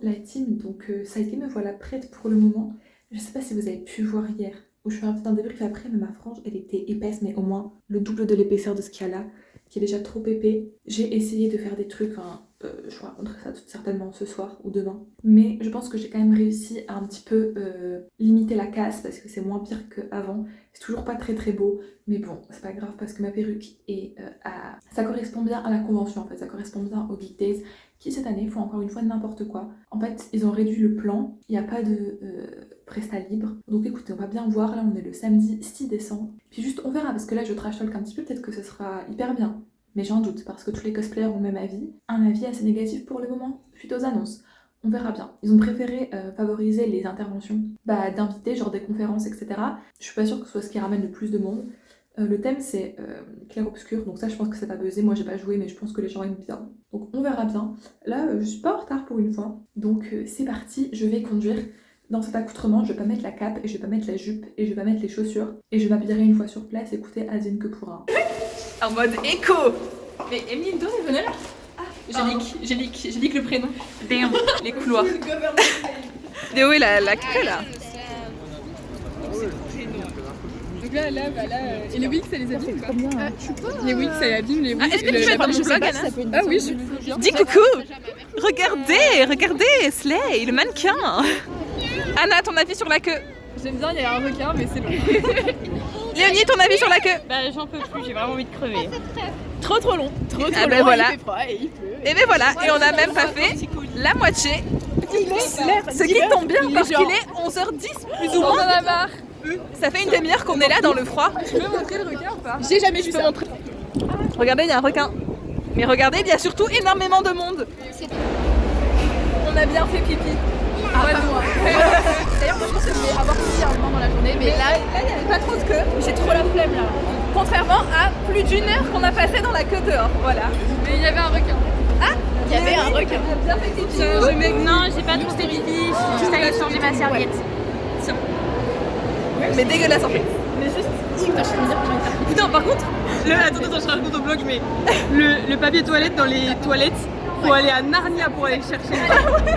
la team, donc ça a été, me voilà prête pour le moment. Je sais pas si vous avez pu voir hier, où je fais un petit débrief après, mais ma frange elle était épaisse, mais au moins le double de l'épaisseur de ce qu'il y a là, qui est déjà trop épais. J'ai essayé de faire des trucs, je vous raconterai ça tout certainement ce soir ou demain. Mais je pense que j'ai quand même réussi à un petit peu limiter la casse parce que c'est moins pire qu'avant. C'est toujours pas très très beau, mais bon, c'est pas grave parce que ma perruque est ça correspond bien à la convention en fait, ça correspond bien au Geek Days qui cette année font encore une fois n'importe quoi. En fait, ils ont réduit le plan, il n'y a pas de presta libre. Donc écoutez, on va bien voir, là on est le samedi 6 décembre. Puis juste on verra parce que là je trash talk un petit peu, peut-être que ce sera hyper bien. Mais j'en doute parce que tous les cosplayers ont le même avis. Un avis assez négatif pour le moment, suite aux annonces. On verra bien. Ils ont préféré favoriser les interventions d'invités, genre des conférences, etc. Je suis pas sûre que ce soit ce qui ramène le plus de monde. Le thème c'est clair-obscur, donc ça je pense que ça va buzzer. Moi j'ai pas joué, mais je pense que les gens aiment bien. Donc on verra bien. Là je suis pas en retard pour une fois. Donc c'est parti, je vais conduire. Dans cet accoutrement, je vais pas mettre la cape, et je vais pas mettre la jupe, et je vais pas mettre les chaussures. Et je m'habillerai une fois sur place, écoutez, Advienne que pourra. En mode éco. Mais Emeline, d'où est venue là? J'ai leak le prénom. Damn, les couloirs. Et où est la queue là? Donc là, et les Wix, ça les abîme quoi? Les Wix, ça abîme les Wix. Est-ce que tu veux être dans mon vlog, Anna? Ah oui, je dis coucou. Regardez, Slay, le mannequin. Anna, ton avis sur la queue? J'aime bien, il y a un requin, mais c'est long. Léonie, ton avis sur la queue? Bah j'en peux plus, j'ai vraiment envie de crever. Trop long. Trop ah ben long, voilà. il fait froid et il pleut. Et ben voilà, et on a même pas fait la moitié. Ce qui tombe bien parce qu'il est 11h10 plus ou moins. On en a marre. Ça fait une demi-heure qu'on est là dans le froid. Je peux montrer le requin ou pas? J'ai jamais vu ça. Regardez, il y a un requin. Mais regardez, il y a surtout énormément de monde. On a bien fait pipi. D'ailleurs, moi je pense que je vais avoir pipi un moment dans la journée, mais là il n'y avait pas trop de queue. j'ai trop la flemme là. Contrairement à plus d'une heure qu'on a passé dans la queue dehors. Voilà. Mais il y avait un requin. Ah, il y avait un requin. On a bien fait pipi. Non, j'ai pas trop fait pipi, je suis juste allée changer ma serviette. Tiens. Mais dégueulasse en fait. Mais juste. Putain, je peux me dire que j'ai une Putain, par contre, attends, je raconte au vlog, mais le papier toilette dans les toilettes, faut aller à Narnia pour aller le chercher.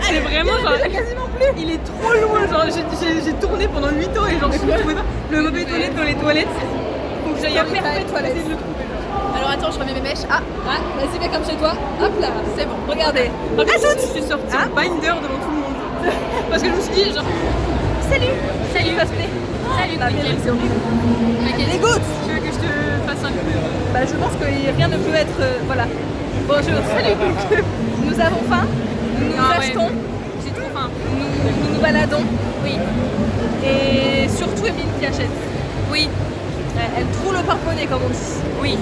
C'est vraiment genre. Quasiment plus. Il est trop loin, genre j'ai tourné pendant 8 ans et genre je trouvais pas le papier toilette dans les toilettes. Faut que j'aille à Perpète pour essayer de le trouver. Alors attends, je remets mes mèches. Vas-y, fais comme chez toi. Hop là, c'est bon. Regardez. Par contre, je suis sortie en binder devant tout le monde. Parce que je me suis dit, genre. Salut cosplay. Salut, C'est horrible. Les gouttes. Tu veux que je te fasse un coup? Bah je pense que rien ne peut être... voilà. Bonjour, salut. Nous avons faim. Nous achetons. J'ai trop faim. Nous nous baladons. Oui. Et surtout Émilie qui achète. Oui. Elle troue le porte-monnaie comme on dit. Oui.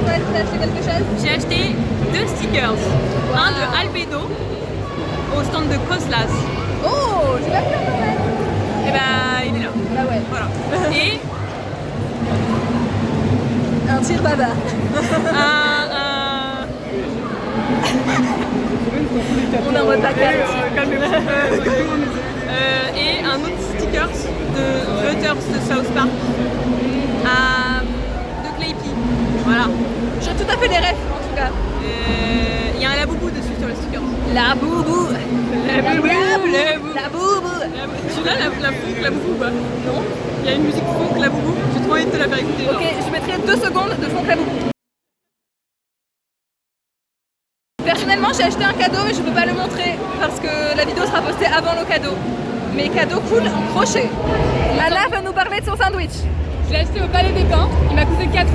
T'as acheté quelque chose? J'ai acheté 2 stickers. Un de Albedo au stand de Coslas. Oh, j'ai pas vu un Noël. Et bah il est là. Bah ouais. Voilà. Et Un tir baba. On est en mode bacal. Et un autre sticker de Butters de South Park de Claypy. Voilà. J'ai tout à fait les rêves en tout cas. Il y a un laboubou dessus sur le sticker. La boubou. Tu l'as la funk laboubou ou pas? Non. Il y a une musique funk laboubou, j'ai trop envie de te la faire écouter. Ok, je mettrai 2 secondes de fond la boubou. Personnellement, j'ai acheté un cadeau mais je peux pas le montrer parce que la vidéo sera postée avant le cadeau. Mais cadeau cool, crochet. Anna va nous parler de son sandwich. Je l'ai acheté au Palais des Pins, il m'a coûté 4 €.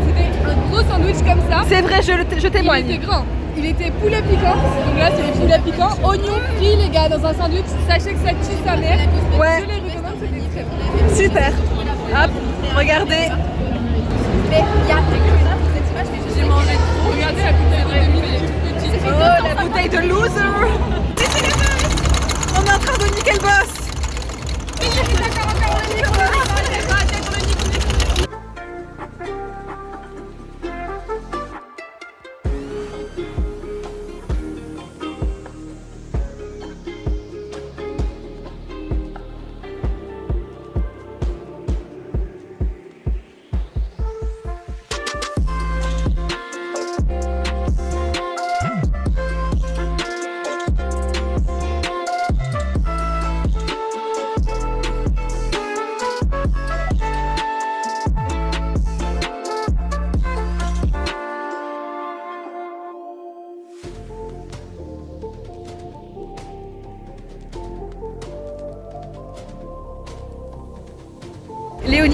C'était un gros sandwich comme ça. C'est vrai, je témoigne. Il était grand. Il était poulet piquant, donc là c'est les poulets piquants, oignons frits les gars dans un sandwich, sachez que ça tue sa mère. Ouais. Je les recommande, c'était très bon. Super. Hop, regardez. Mais il y a cette image, mais j'ai mangé trop. Regardez la bouteille de 2000, elle est toute petite. Oh, la bouteille de loser. On est en train de niquer le boss.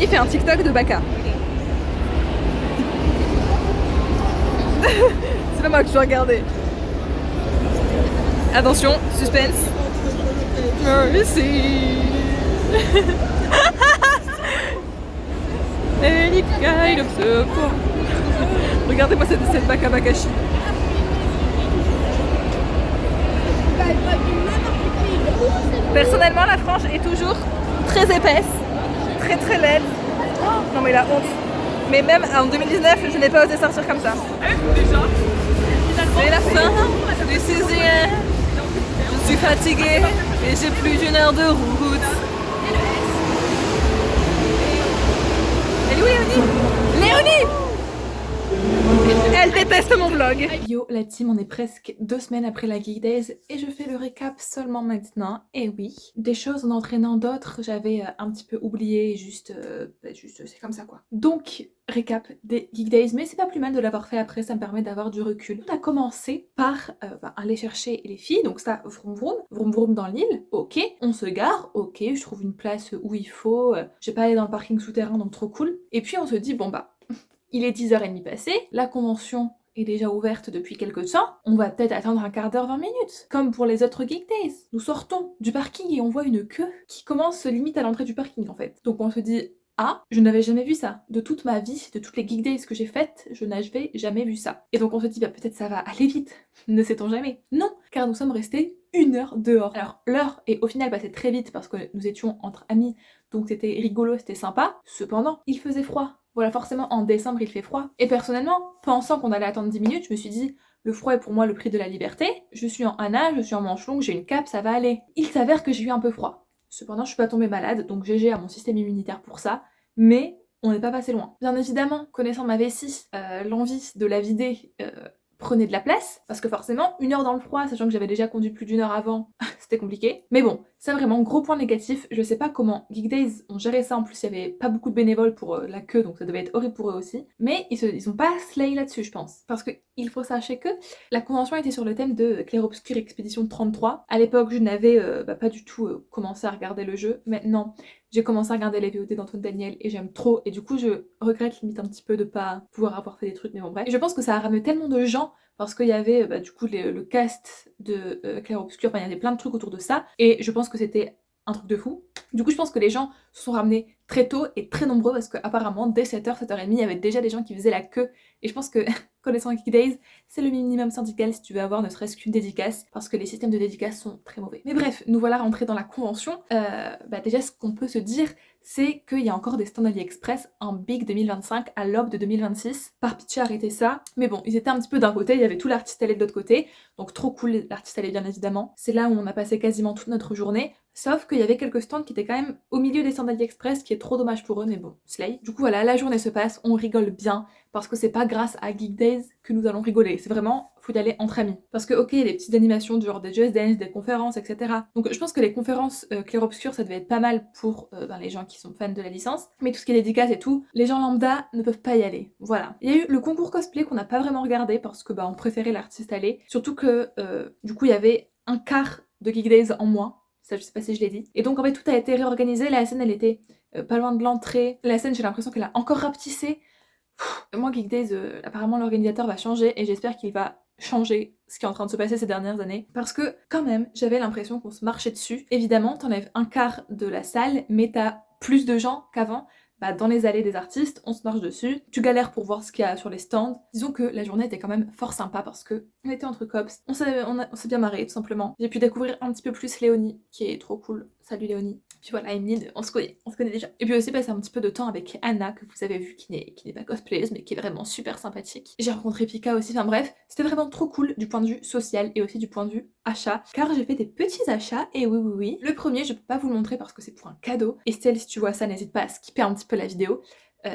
Léonie fait un TikTok de Baka. C'est pas moi que je dois regarder. Attention, suspense. Mercy. Any kind of support. Regardez-moi cette Baka Bakashi. Personnellement, la frange est toujours très épaisse, très très laide. Oh, non mais la honte. Mais même en 2019, je n'ai pas osé sortir comme ça. C'est la fin du 6e. Je suis fatiguée et j'ai plus d'une heure de route. Elle est où Léonie? Léonie! Elle déteste mon vlog. Yo la team, on est presque 2 semaines après la Geek Days et je fais le récap seulement maintenant. Et oui, des choses en entraînant d'autres, j'avais un petit peu oublié, juste c'est comme ça quoi. Donc, récap des Geek Days, mais c'est pas plus mal de l'avoir fait après, ça me permet d'avoir du recul. On a commencé par aller chercher les filles, donc ça, vroom vroom dans l'île, ok. On se gare, ok, je trouve une place où il faut, j'ai pas allé dans le parking souterrain, donc trop cool. Et puis on se dit, bon bah, il est 10h30 passé, la convention est déjà ouverte depuis quelques temps, on va peut-être attendre un quart d'heure, 20 minutes. Comme pour les autres Geek Days. Nous sortons du parking et on voit une queue qui commence limite à l'entrée du parking en fait. Donc on se dit, ah, je n'avais jamais vu ça. De toute ma vie, de toutes les Geek Days que j'ai faites, je n'avais jamais vu ça. Et donc on se dit, bah peut-être ça va aller vite, ne sait-on jamais. Non, car nous sommes restés 1 heure dehors. Alors l'heure est au final passée très vite parce que nous étions entre amis, donc c'était rigolo, c'était sympa. Cependant, il faisait froid. Voilà, forcément, en décembre, il fait froid. Et personnellement, pensant qu'on allait attendre 10 minutes, je me suis dit, le froid est pour moi le prix de la liberté. Je suis en Anna, je suis en manche longue, j'ai une cape, ça va aller. Il s'avère que j'ai eu un peu froid. Cependant, je suis pas tombée malade, donc GG à mon système immunitaire pour ça. Mais on n'est pas passé loin. Bien évidemment, connaissant ma vessie, l'envie de la vider prenait de la place, parce que forcément, 1 heure dans le froid, sachant que j'avais déjà conduit plus d'1 heure avant, c'était compliqué. Mais bon, ça vraiment, gros point négatif, je sais pas comment Geek Days ont géré ça, en plus il y avait pas beaucoup de bénévoles pour la queue, donc ça devait être horrible pour eux aussi. Mais ils ont pas slay là-dessus, je pense. Parce que il faut sachez que la convention était sur le thème de Clair-Obscur Expédition 33. À l'époque, je n'avais pas du tout commencé à regarder le jeu. Maintenant, j'ai commencé à regarder les VOD d'Antoine Daniel et j'aime trop. Et du coup, je regrette limite un petit peu de pas pouvoir avoir fait des trucs, mais bon bref. Et je pense que ça a ramené tellement de gens parce qu'il y avait du coup le cast de Clair-Obscur, enfin il y avait plein de trucs autour de ça. Et je pense que c'était un truc de fou. Du coup, je pense que les gens se sont ramenés très tôt et très nombreux parce qu'apparemment, dès 7h, 7h30, il y avait déjà des gens qui faisaient la queue. Et je pense que, connaissant Geek Days, c'est le minimum syndical si tu veux avoir ne serait-ce qu'une dédicace parce que les systèmes de dédicace sont très mauvais. Mais bref, nous voilà rentrés dans la convention. Déjà, ce qu'on peut se dire, c'est qu'il y a encore des stands AliExpress en Big 2025 à l'aube de 2026. Par pitié, arrêtez ça. Mais bon, ils étaient un petit peu d'un côté, il y avait tout l'artiste allé de l'autre côté. Donc trop cool, l'artiste allé bien évidemment. C'est là où on a passé quasiment toute notre journée. Sauf qu'il y avait quelques stands qui étaient quand même au milieu des stands AliExpress, qui est trop dommage pour eux, mais bon, slay. Du coup voilà, la journée se passe, on rigole bien, parce que c'est pas grâce à Geek Days que nous allons rigoler, c'est vraiment, faut y aller entre amis. Parce que ok, il y a des petites animations du genre des Just Dance, des conférences, etc. Donc je pense que les conférences Clair-Obscur, ça devait être pas mal pour les gens qui sont fans de la licence, mais tout ce qui est dédicace et tout, les gens lambda ne peuvent pas y aller, voilà. Il y a eu le concours cosplay qu'on n'a pas vraiment regardé, parce que on préférait l'artiste allé, surtout que du coup il y avait un quart de Geek Days en moins. Ça, je sais pas si je l'ai dit. Et donc, en fait, tout a été réorganisé. La scène, elle était pas loin de l'entrée. La scène, j'ai l'impression qu'elle a encore rapetissé. Moi, Geek Days, apparemment, l'organisateur va changer et j'espère qu'il va changer ce qui est en train de se passer ces dernières années. Parce que, quand même, j'avais l'impression qu'on se marchait dessus. Évidemment, t'enlèves un quart de la salle, mais t'as plus de gens qu'avant. Dans les allées des artistes, on se marche dessus, tu galères pour voir ce qu'il y a sur les stands. Disons que la journée était quand même fort sympa parce que on était entre cops, on s'est bien marré tout simplement. J'ai pu découvrir un petit peu plus Léonie, qui est trop cool. Salut Léonie. Puis voilà, Emeline, on se connaît déjà. Et puis aussi passer un petit peu de temps avec Anna, que vous avez vu, qui n'est pas cosplayeuse, mais qui est vraiment super sympathique. J'ai rencontré Pika aussi, enfin bref, c'était vraiment trop cool du point de vue social et aussi du point de vue achat, car j'ai fait des petits achats, et oui. Le premier, je peux pas vous le montrer parce que c'est pour un cadeau. Estelle, si tu vois ça, n'hésite pas à skipper un petit peu la vidéo.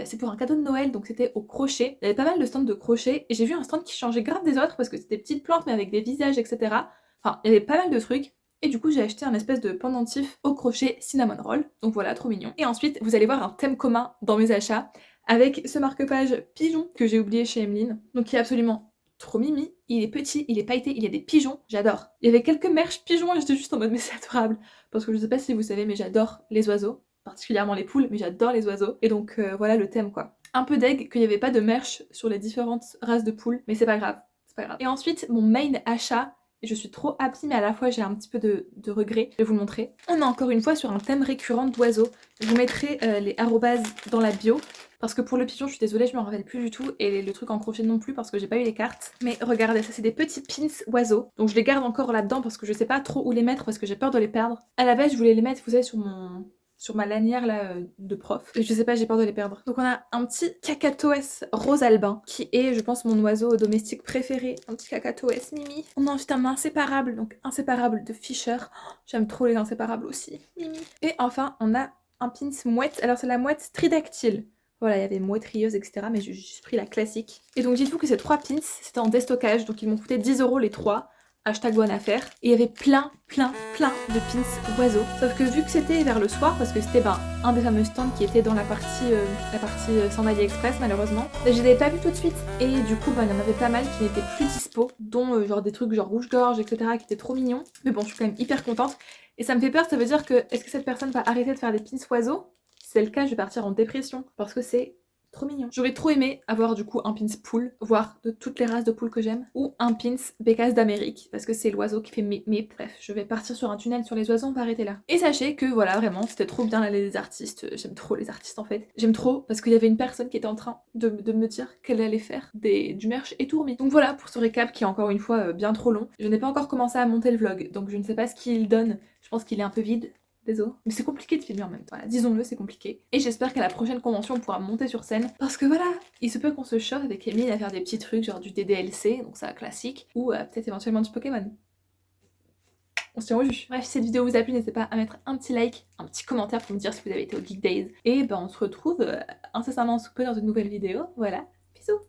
C'est pour un cadeau de Noël, donc c'était au crochet. Il y avait pas mal de stands de crochet, et j'ai vu un stand qui changeait grave des autres parce que c'était des petites plantes mais avec des visages, etc. Enfin, il y avait pas mal de trucs. Et du coup, j'ai acheté un espèce de pendentif au crochet cinnamon roll. Donc voilà, trop mignon. Et ensuite, vous allez voir un thème commun dans mes achats avec ce marque-page pigeon que j'ai oublié chez Emeline. Donc qui est absolument trop mimi. Il est petit, il est pailleté, il y a des pigeons. J'adore. Il y avait quelques merches pigeons et j'étais juste en mode mais c'est adorable. Parce que je sais pas si vous savez, mais j'adore les oiseaux. particulièrement les poules, mais j'adore les oiseaux. Et donc voilà le thème quoi. Un peu deg qu'il n'y avait pas de merch sur les différentes races de poules, mais c'est pas grave, c'est pas grave. Et ensuite, mon main achat, et je suis trop happy, mais à la fois j'ai un petit peu de regret, je vais vous le montrer. On est encore une fois sur un thème récurrent d'oiseaux. Je vous mettrai les arrobases dans la bio. Parce que pour le pigeon, je suis désolée, je me rappelle plus du tout. Et le truc en crochet non plus parce que j'ai pas eu les cartes. Mais regardez, ça c'est des petits pins oiseaux. Donc je les garde encore là-dedans parce que je sais pas trop où les mettre parce que j'ai peur de les perdre. À la base, je voulais les mettre, vous savez, sur ma lanière là de prof. Et je sais pas, j'ai peur de les perdre. Donc on a un petit cacatoès rose albin qui est, je pense, mon oiseau domestique préféré. Un petit cacatoès Mimi. On a ensuite un inséparable, donc inséparable de Fisher. Oh, j'aime trop les inséparables aussi. Mimi. Et enfin, on a un pins mouette. Alors c'est la mouette tridactyle. Voilà, il y avait mouette rieuse, etc. Mais j'ai juste pris la classique. Et donc dites-vous que ces 3 pins, c'était en déstockage. Donc ils m'ont coûté 10 € les 3. Hashtag bonne affaire. Et il y avait plein de pins oiseaux. Sauf que vu que c'était vers le soir, parce que c'était un des fameux stands qui était dans la partie sans AliExpress malheureusement, je les avais pas vus tout de suite. Et du coup, il y en avait pas mal qui n'étaient plus dispo, dont genre des trucs genre rouge-gorge, etc. qui étaient trop mignons. Mais bon, je suis quand même hyper contente. Et ça me fait peur, ça veut dire que est-ce que cette personne va arrêter de faire des pins oiseaux? Si c'est le cas, je vais partir en dépression parce que c'est trop mignon. J'aurais trop aimé avoir du coup un pins poule, voire de toutes les races de poules que j'aime, ou un pins bécasse d'Amérique, parce que c'est l'oiseau qui fait mip. Bref, je vais partir sur un tunnel sur les oiseaux, on va arrêter là. Et sachez que voilà, vraiment, c'était trop bien d'aller les artistes. J'aime trop les artistes en fait. J'aime trop parce qu'il y avait une personne qui était en train de me dire qu'elle allait faire du merch étourmé. Donc voilà pour ce récap qui est encore une fois bien trop long. Je n'ai pas encore commencé à monter le vlog, donc je ne sais pas ce qu'il donne. Je pense qu'il est un peu vide. Désolé. Mais c'est compliqué de filmer en même temps. Voilà, disons-le, c'est compliqué. Et j'espère qu'à la prochaine convention, on pourra monter sur scène. Parce que voilà, il se peut qu'on se chauffe avec Emile à faire des petits trucs, genre du DDLC, donc ça classique, ou peut-être éventuellement du Pokémon. On se tient au jus. Bref, si cette vidéo vous a plu, n'hésitez pas à mettre un petit like, un petit commentaire pour me dire si vous avez été au Geek Days. Et on se retrouve incessamment sous peu dans une nouvelle vidéo. Voilà, bisous.